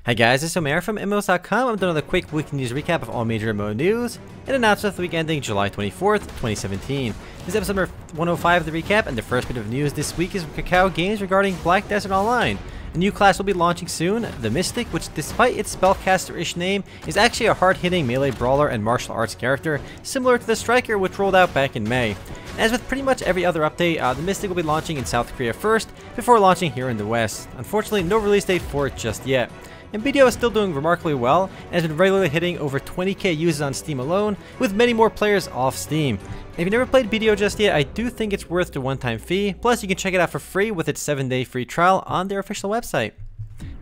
Hi guys, this is Omer from MMOs.com. I'm doing another quick weekly news recap of all major MMO news and announcements for the week ending July 24th, 2017. This is episode number 105 of the recap, and the first bit of news this week is from Kakao Games regarding Black Desert Online. A new class will be launching soon, the Mystic, which despite its spellcaster-ish name, is actually a hard-hitting melee brawler and martial arts character, similar to the Striker which rolled out back in May. As with pretty much every other update, the Mystic will be launching in South Korea first, before launching here in the West. Unfortunately, no release date for it just yet. And video is still doing remarkably well, and has been regularly hitting over 20k users on Steam alone, with many more players off Steam. If you've never played BDO just yet, I do think it's worth the one-time fee, plus you can check it out for free with its 7-day free trial on their official website.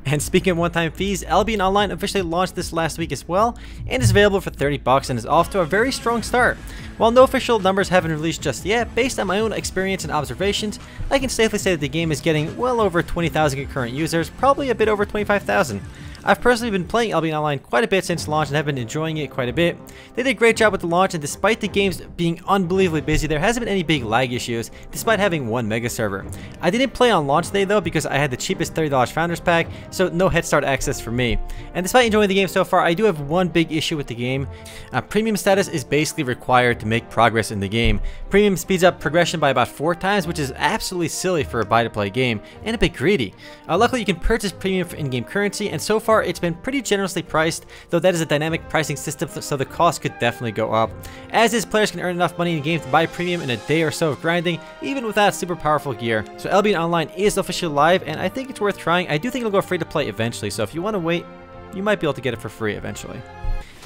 And speaking of one-time fees, Albion Online officially launched this last week as well, and is available for $30 and is off to a very strong start. While no official numbers haven't released just yet, based on my own experience and observations, I can safely say that the game is getting well over 20,000 concurrent users, probably a bit over 25,000. I've personally been playing Albion Online quite a bit since launch and have been enjoying it quite a bit. They did a great job with the launch, and despite the games being unbelievably busy, there hasn't been any big lag issues, despite having one mega server. I didn't play on launch day though because I had the cheapest $30 Founders Pack, so no head start access for me. And despite enjoying the game so far, I do have one big issue with the game. Premium status is basically required to make progress in the game. Premium speeds up progression by about 4 times, which is absolutely silly for a buy-to-play game, and a bit greedy. Luckily you can purchase premium for in-game currency, and so far it's been pretty generously priced, though that is a dynamic pricing system, so the cost could definitely go up. As is, players can earn enough money in game to buy premium in a day or so of grinding, even without super powerful gear. So Albion Online is officially live, and I think it's worth trying. I do think it'll go free to play eventually, so if you want to wait, you might be able to get it for free eventually.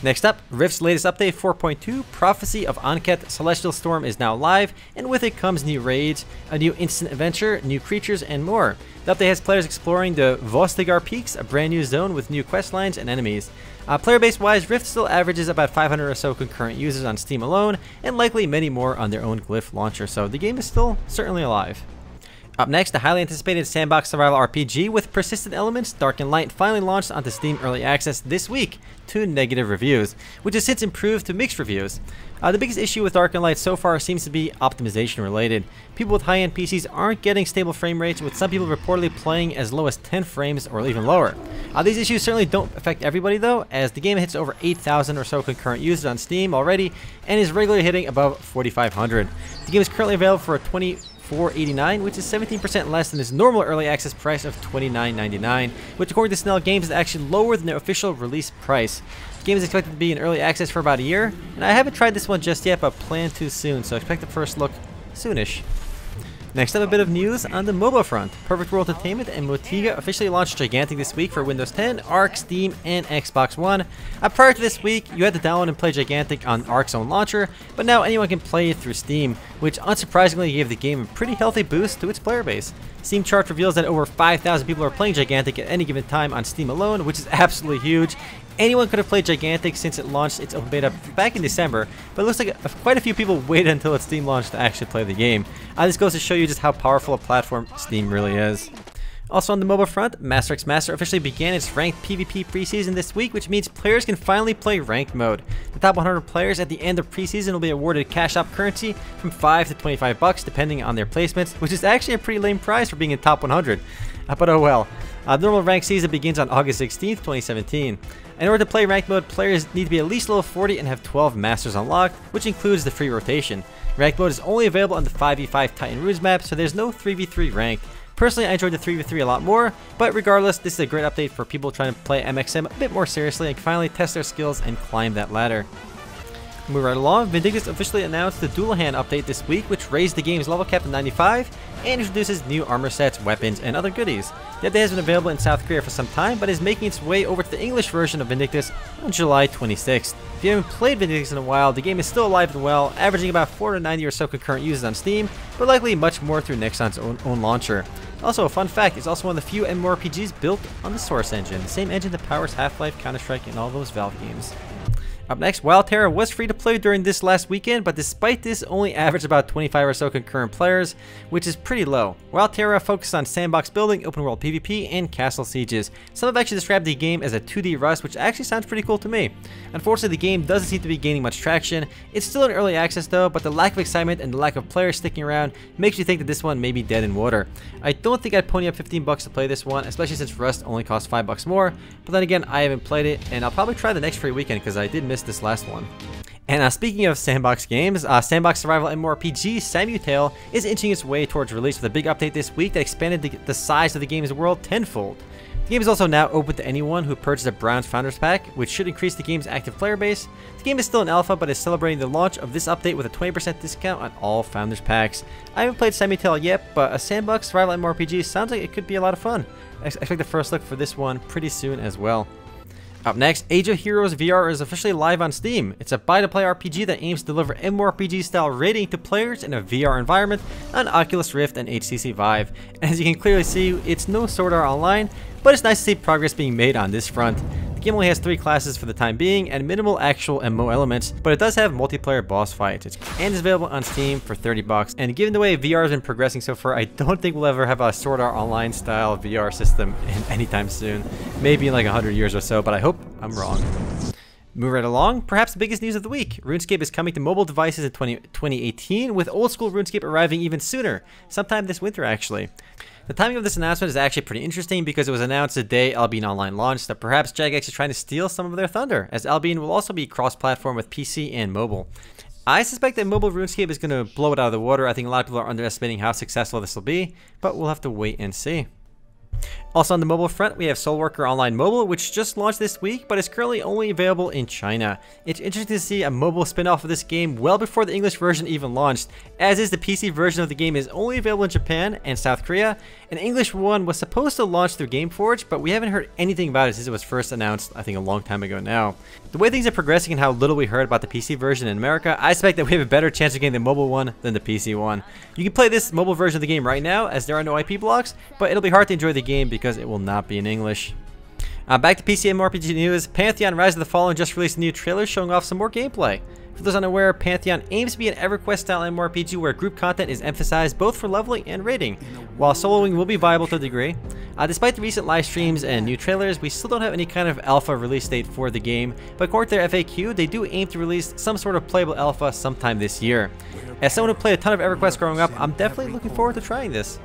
Next up, Rift's latest update 4.2, Prophecy of Anket Celestial Storm is now live, and with it comes new raids, a new instant adventure, new creatures, and more. The update has players exploring the Vostigar Peaks, a brand new zone with new quest lines and enemies. Player base wise, Rift still averages about 500 or so concurrent users on Steam alone, and likely many more on their own Glyph launcher, so the game is still certainly alive. Up next, the highly anticipated sandbox survival RPG with persistent elements, Dark and Light, finally launched onto Steam Early Access this week to negative reviews, which has since improved to mixed reviews. The biggest issue with Dark and Light so far seems to be optimization related. People with high-end PCs aren't getting stable frame rates, with some people reportedly playing as low as 10 frames or even lower. These issues certainly don't affect everybody though, as the game hits over 8,000 or so concurrent users on Steam already, and is regularly hitting above 4,500. The game is currently available for $24.89, which is 17% less than its normal early access price of $29.99, which according to Snell Games is actually lower than their official release price. The game is expected to be in early access for about a year, and I haven't tried this one just yet, but plan to soon, so expect the first look soonish. Next up, a bit of news on the mobile front. Perfect World Entertainment and Motiga officially launched Gigantic this week for Windows 10, Arc, Steam, and Xbox One. Prior to this week, you had to download and play Gigantic on Arc's own launcher, but now anyone can play it through Steam, which unsurprisingly gave the game a pretty healthy boost to its player base. Steam chart reveals that over 5,000 people are playing Gigantic at any given time on Steam alone, which is absolutely huge. Anyone could have played Gigantic since it launched its open beta back in December, but it looks like quite a few people waited until its Steam launch to actually play the game. This goes to show you just how powerful a platform Steam really is. Also on the mobile front, Master x Master officially began its ranked PvP preseason this week, which means players can finally play ranked mode. The top 100 players at the end of preseason will be awarded cash op currency from $5 to $25 depending on their placements, which is actually a pretty lame prize for being in top 100. But oh well. The normal ranked season begins on August 16th, 2017. In order to play ranked mode, players need to be at least level 40 and have 12 masters unlocked, which includes the free rotation. Ranked mode is only available on the 5v5 Titan Runes map, so there's no 3v3 ranked. Personally, I enjoyed the 3v3 a lot more, but regardless, this is a great update for people trying to play MXM a bit more seriously and finally test their skills and climb that ladder. Moving right along, Vindictus officially announced the Dual Hand update this week, which raised the game's level cap to 95 and introduces new armor sets, weapons, and other goodies. The update has been available in South Korea for some time, but is making its way over to the English version of Vindictus on July 26th. If you haven't played Vindictus in a while, the game is still alive and well, averaging about 490 or so concurrent users on Steam, but likely much more through Nexon's own launcher. Also, a fun fact, it's also one of the few MMORPGs built on the Source engine, the same engine that powers Half-Life, Counter-Strike, and all those Valve games. Up next, while Terra was free to play during this last weekend, but despite this, only averaged about 25 or so concurrent players, which is pretty low. While Terra focused on sandbox building, open world PvP, and castle sieges. Some have actually described the game as a 2D Rust, which actually sounds pretty cool to me. Unfortunately, the game doesn't seem to be gaining much traction. It's still in early access though, but the lack of excitement and the lack of players sticking around makes you think that this one may be dead in water. I don't think I'd pony up 15 bucks to play this one, especially since Rust only costs 5 bucks more, but then again, I haven't played it, and I'll probably try the next free weekend because I did miss this last one. And speaking of sandbox games, sandbox survival MMORPG SamuTale is inching its way towards release with a big update this week that expanded the size of the game's world tenfold. The game is also now open to anyone who purchased a Bronze Founders Pack, which should increase the game's active player base. The game is still in alpha, but is celebrating the launch of this update with a 20% discount on all Founders Packs. I haven't played SamuTale yet, but a sandbox survival MMORPG sounds like it could be a lot of fun. I expect the first look for this one pretty soon as well. Up next, Age of Heroes VR is officially live on Steam. It's a buy-to-play RPG that aims to deliver MMORPG-style rating to players in a VR environment on Oculus Rift and HTC Vive. And as you can clearly see, it's no Sword Art Online, but it's nice to see progress being made on this front. The game only has 3 classes for the time being and minimal actual MMO elements, but it does have multiplayer boss fights and is available on Steam for 30 bucks. And given the way VR has been progressing so far, I don't think we'll ever have a Sword Art Online style VR system anytime soon. Maybe in like 100 years or so, but I hope I'm wrong. Move right along, perhaps the biggest news of the week. RuneScape is coming to mobile devices in 2018, with old school RuneScape arriving even sooner, sometime this winter actually. The timing of this announcement is actually pretty interesting because it was announced the day Albion Online launched that perhaps Jagex is trying to steal some of their thunder, as Albion will also be cross-platform with PC and mobile. I suspect that mobile RuneScape is going to blow it out of the water. I think a lot of people are underestimating how successful this will be, but we'll have to wait and see. Also on the mobile front, we have Soulworker Online Mobile, which just launched this week, but is currently only available in China. It's interesting to see a mobile spin-off of this game well before the English version even launched, as is the PC version of the game is only available in Japan and South Korea. An English one was supposed to launch through GameForge, but we haven't heard anything about it since it was first announced, I think a long time ago now. The way things are progressing and how little we heard about the PC version in America, I expect that we have a better chance of getting the mobile one than the PC one. You can play this mobile version of the game right now, as there are no IP blocks, but it'll be hard to enjoy the game because it will not be in English. Back to PC MMORPG news, Pantheon Rise of the Fallen just released a new trailer showing off some more gameplay. For those unaware, Pantheon aims to be an EverQuest style MMORPG where group content is emphasized both for leveling and raiding, while soloing will be viable to a degree. Despite the recent live streams and new trailers, we still don't have any kind of alpha release date for the game, but according to their FAQ, they do aim to release some sort of playable alpha sometime this year. As someone who played a ton of EverQuest growing up, I'm definitely looking forward to trying this.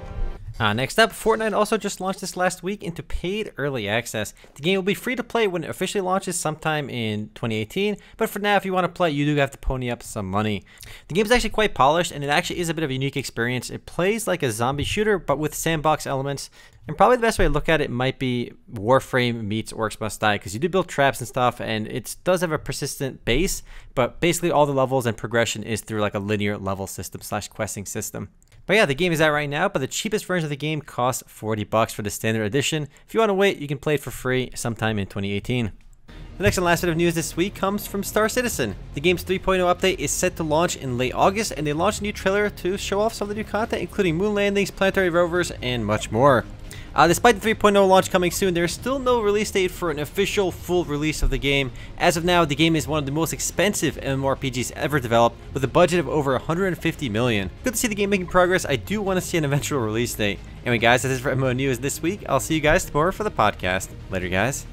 Next up, Fortnite also just launched this last week into paid early access. The game will be free to play when it officially launches sometime in 2018, but for now, if you want to play, you do have to pony up some money. The game is actually quite polished, and it actually is a bit of a unique experience. It plays like a zombie shooter, but with sandbox elements. And probably the best way to look at it might be Warframe meets Orcs Must Die, because you do build traps and stuff, and it does have a persistent base, but basically all the levels and progression is through like a linear level system / questing system. But yeah, the game is out right now, but the cheapest version of the game costs 40 bucks for the standard edition. If you want to wait, you can play it for free sometime in 2018. The next and last bit of news this week comes from Star Citizen. The game's 3.0 update is set to launch in late August, and they launched a new trailer to show off some of the new content, including moon landings, planetary rovers, and much more. Despite the 3.0 launch coming soon, there is still no release date for an official full release of the game. As of now, the game is one of the most expensive MMORPGs ever developed, with a budget of over $150 million. Good to see the game making progress. I do want to see an eventual release date. Anyway guys, that's it for MMO News this week. I'll see you guys tomorrow for the podcast. Later guys.